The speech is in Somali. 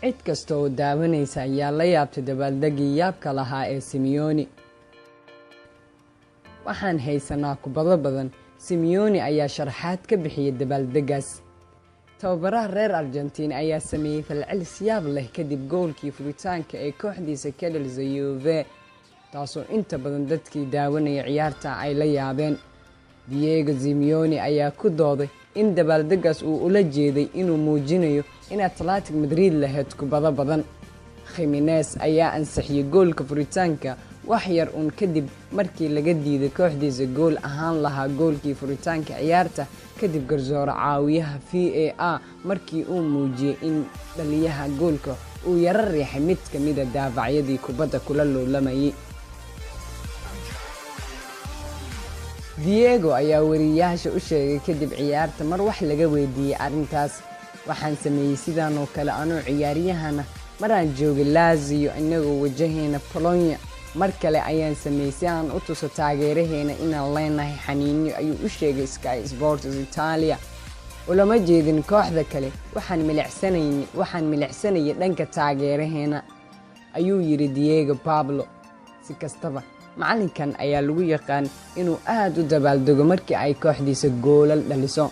cid kasta oo daawanaysa ayaa la yaabtay dabaaldegii yaabka lahaa ee Simeone. waxaan haysanaa kubado badan. Simeone ayaa sharaxaad ka bixiyay dabaaldegaas. tababaraha reer Argentina ayaa sameeyay falcelis yaab leh kadib goolkii furitaanka ee kooxdiisa ka dhalisay Juve, taasoo inta badan dadkii daawanaya ciyaarta ay la yaabeen. Diego Simeone ayaa ku dooday in dabaaldegaas uu ula jeeday inuu muujinayo in Atletico Madrid lahayd kubado badan. Jimenez ayaa ansixiyay goolka furitaanka wax yar uun kadib markii laga diiday kooxdiisa gool ahaan lahaa goolkii furitaanka ciyaarta kadib garsoore caawiyaha VAR markii uu muujiyay in dhaliyaha goolka uu yara riixay mid ka mid ah daafacyadii kubadda kula loolamayay. Diego ayaa wariyaasha u sheegay kadib ciyaarta mar wax laga weydiiyay arrintaas, waxaan sameeyay sidaan oo kale anoo ciyaaryahana maraan joogay Lazio inagoo wajahayna Polonia. mar kale ayaan sameeyay si aan u tuso taageeraheena inaan leenahay xaniinyo, ayuu u sheegay Sky Sports Italia. ulama jeedin kooxda kale, waxaan milicsanayay dhanka taageeraheena, ayuu yiri Diego Pablo. si kastaba macalinkan ayaa lagu yaqaan inuu aad u dabaaldego markii ay kooxdiisa goolal dhaliso.